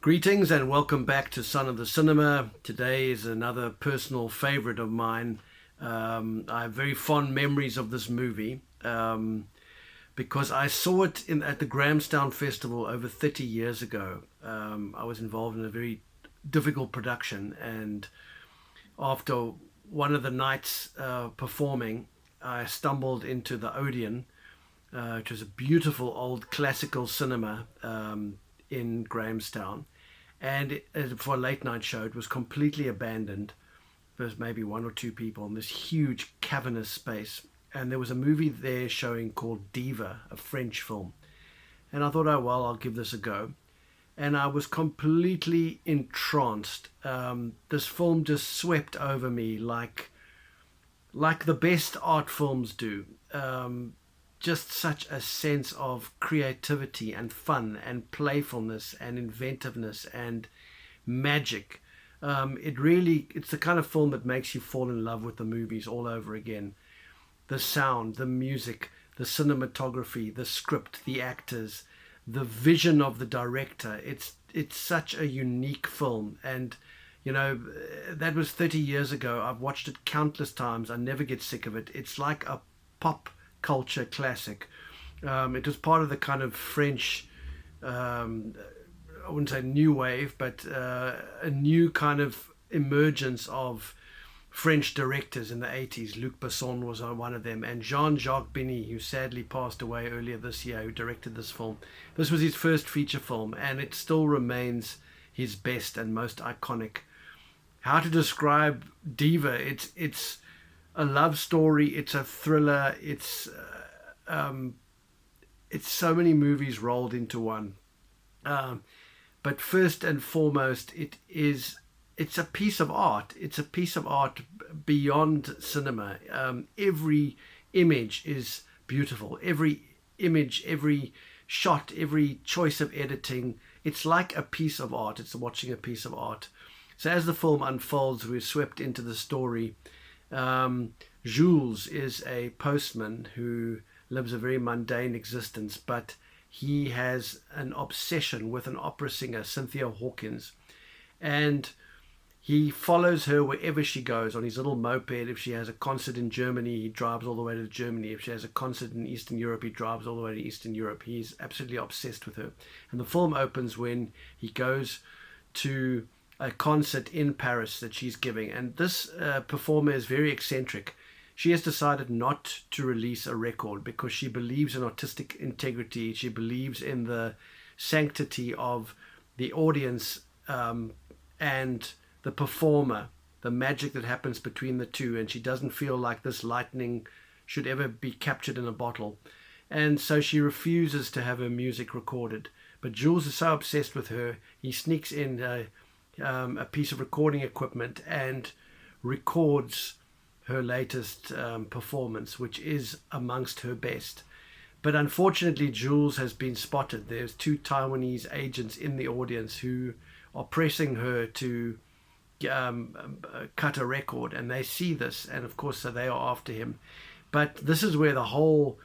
Greetings and welcome back to Son of the Cinema. Today is another personal favorite of mine. I have very fond memories of this movie because I saw it at the Grahamstown Festival over 30 years ago. I was involved in a very difficult production, and after one of the nights performing, I stumbled into the Odeon, which was a beautiful old classical cinema in Grahamstown. And for a late night show, it was completely abandoned. There was maybe one or two people in this huge cavernous space. And there was a movie there showing called Diva, a French film. And I thought, oh, well, I'll give this a go. And I was completely entranced. This film just swept over me like the best art films do. Just such a sense of creativity and fun and playfulness and inventiveness and magic. It's the kind of film that makes you fall in love with the movies all over again. The sound, the music, the cinematography, the script, the actors, the vision of the director. It's such a unique film. And you know, that was 30 years ago. I've watched it countless times. I never get sick of it. It's like a pop culture classic. It was part of the kind of French, I wouldn't say new wave, but a new kind of emergence of French directors in the 80s. Luc Besson was one of them, and Jacques Beineix, who sadly passed away earlier this year, who directed this film. This was his first feature film, and it still remains his best and most iconic. How to describe Diva? It's a love story, it's a thriller, it's so many movies rolled into one. But first and foremost, it's a piece of art. It's a piece of art beyond cinema. Every image is beautiful. Every image, every shot, every choice of editing, it's like a piece of art. It's watching a piece of art. So as the film unfolds, we're swept into the story. Jules is a postman who lives a very mundane existence, but he has an obsession with an opera singer, Cynthia Hawkins, and he follows her wherever she goes on his little moped. If she has a concert in Germany, he drives all the way to Germany. If she has a concert in Eastern Europe, he drives all the way to Eastern Europe. He's absolutely obsessed with her. And the film opens when he goes to a concert in Paris that she's giving, and this performer is very eccentric. She has decided not to release a record because she believes in artistic integrity. She believes in the sanctity of the audience and the performer, the magic that happens between the two, and she doesn't feel like this lightning should ever be captured in a bottle. And so she refuses to have her music recorded. But Jules is so obsessed with her, he sneaks in a piece of recording equipment and records her latest performance, which is amongst her best. But unfortunately, Jules has been spotted. There's two Taiwanese agents in the audience who are pressing her to cut a record, and they see this, and of course, so they are after him. But this is where the whole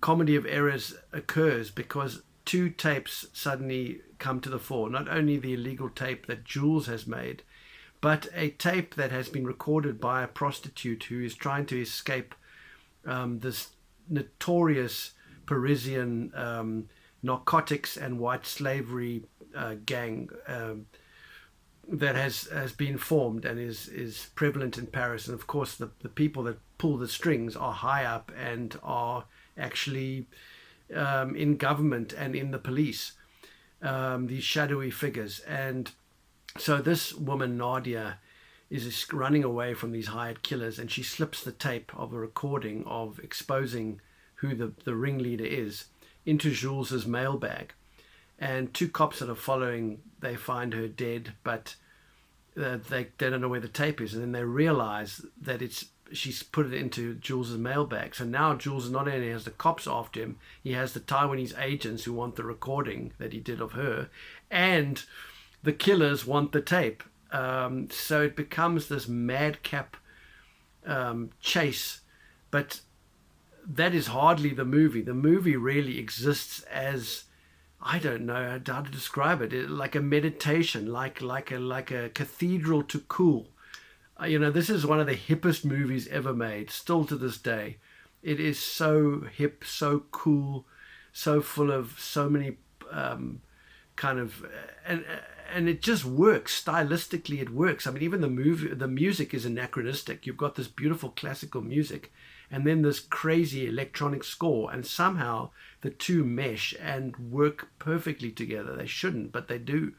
comedy of errors occurs, because two tapes suddenly come to the fore. Not only the illegal tape that Jules has made, but a tape that has been recorded by a prostitute who is trying to escape this notorious Parisian narcotics and white slavery gang that has been formed and is prevalent in Paris. And of course, the people that pull the strings are high up and are actually in government and in the police, these shadowy figures. And so this woman, Nadia, is running away from these hired killers, and she slips the tape of a recording of exposing who the ringleader is into Jules's mailbag. And two cops that are following, they find her dead, but they don't know where the tape is. And then they realize that she's put it into Jules's mailbag. So now Jules not only has the cops after him, he has the Taiwanese agents who want the recording that he did of her, and the killers want the tape. So it becomes this madcap chase. But that is hardly the movie. The movie really exists as I don't know how to describe it. Like a meditation, like a cathedral to cool. This is one of the hippest movies ever made, still to this day. It is so hip, so cool, so full of so many kind of and it just works stylistically. It works. I mean, even the music is anachronistic. You've got this beautiful classical music, and then this crazy electronic score, and somehow the two mesh and work perfectly together. They shouldn't, but they do.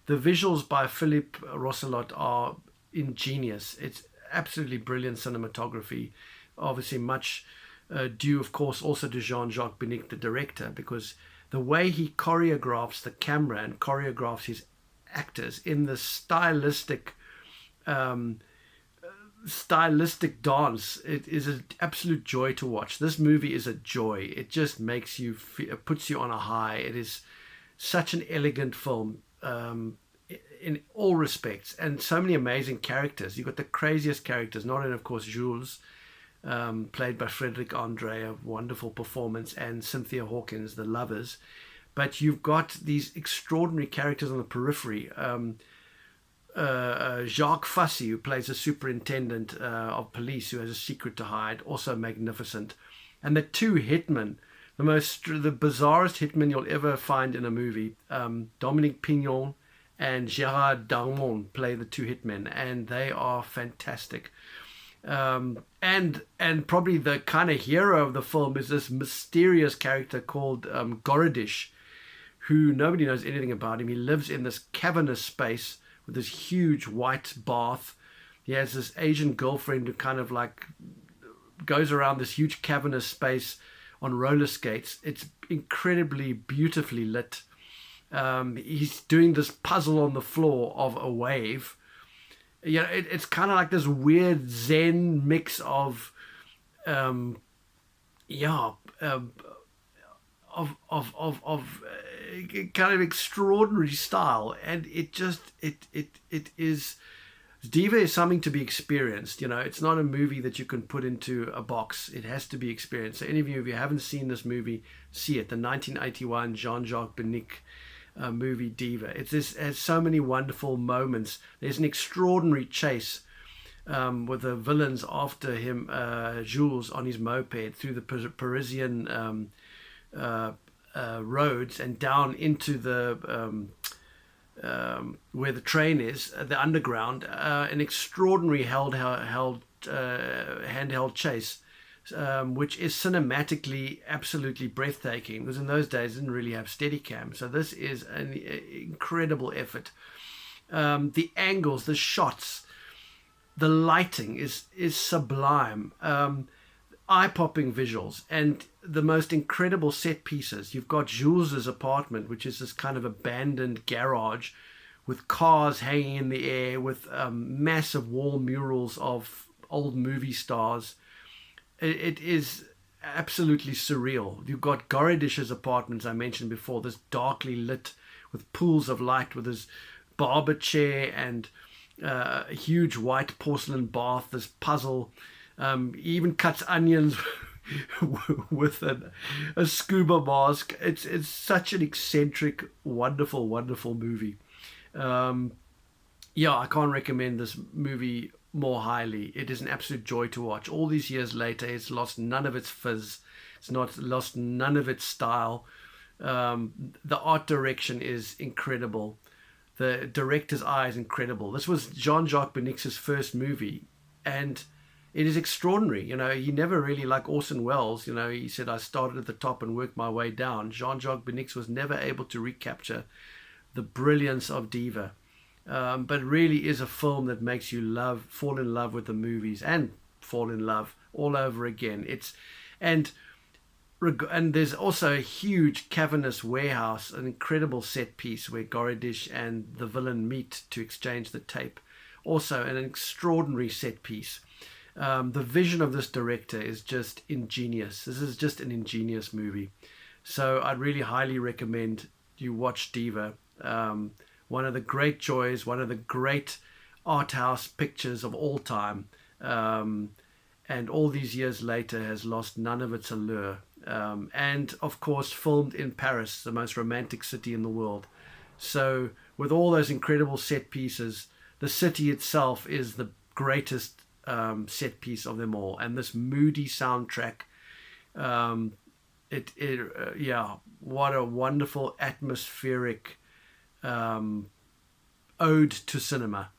The visuals by Philippe Rosselot are ingenious. It's absolutely brilliant cinematography. Obviously, much due, of course, also to Jean-Jacques Beineix, the director, because the way he choreographs the camera and choreographs his actors in the stylistic dance, it is an absolute joy to watch. This movie is a joy. It just makes you it puts you on a high. It is such an elegant film in all respects, and so many amazing characters. You've got the craziest characters, not only of course Jules, played by Frederick Andre, a wonderful performance, and Cynthia Hawkins, the lovers. But you've got these extraordinary characters on the periphery. Jacques Fussy, who plays a superintendent of police who has a secret to hide, also magnificent. And the two hitmen, the bizarrest hitmen you'll ever find in a movie, Dominique Pignon and Gérard Darmon play the two hitmen, and they are fantastic. And probably the kind of hero of the film is this mysterious character called Gorodish, who nobody knows anything about him. He lives in this cavernous space with this huge white bath. He has this Asian girlfriend who kind of like goes around this huge cavernous space on roller skates. It's incredibly beautifully lit. He's doing this puzzle on the floor of a wave. It's kind of like this weird Zen mix of kind of extraordinary style, and it is. Diva is something to be experienced. It's not a movie that you can put into a box. It has to be experienced. So any of you, if you haven't seen this movie, see it. The 1981 Jean-Jacques Beineix movie Diva. It has so many wonderful moments. There's an extraordinary chase with the villains after him, Jules, on his moped through the Parisian roads and down into the where the train is, the underground. An extraordinary handheld chase, which is cinematically absolutely breathtaking, because in those days didn't really have Steadicam. So this is an incredible effort. The angles, the shots, the lighting is sublime. Eye-popping visuals and the most incredible set pieces. You've got Jules's apartment, which is this kind of abandoned garage with cars hanging in the air, with massive wall murals of old movie stars. It is absolutely surreal. You've got Gorodish's apartment, as I mentioned before, this darkly lit with pools of light, with his barber chair and a huge white porcelain bath, this puzzle. He even cuts onions with a scuba mask. It's such an eccentric, wonderful, wonderful movie. I can't recommend this movie more highly. It is an absolute joy to watch. All these years later, it's lost none of its fizz. It's not lost none of its style. The art direction is incredible. The director's eye is incredible. This was Jean-Jacques Beineix's first movie, and it is extraordinary. He never really, like Orson Welles, he said, I started at the top and worked my way down. Jean-Jacques Beineix was never able to recapture the brilliance of Diva. But really is a film that makes you fall in love with the movies and fall in love all over again. And there's also a huge cavernous warehouse, an incredible set piece where Gorodish and the villain meet to exchange the tape. Also an extraordinary set piece. The vision of this director is just ingenious. This is just an ingenious movie. So I'd really highly recommend you watch Diva. One of the great joys, one of the great art house pictures of all time. And all these years later has lost none of its allure. and of course filmed in Paris, the most romantic city in the world. So with all those incredible set pieces, the city itself is the greatest set piece of them all. And this moody soundtrack, yeah, what a wonderful atmospheric ode to cinema.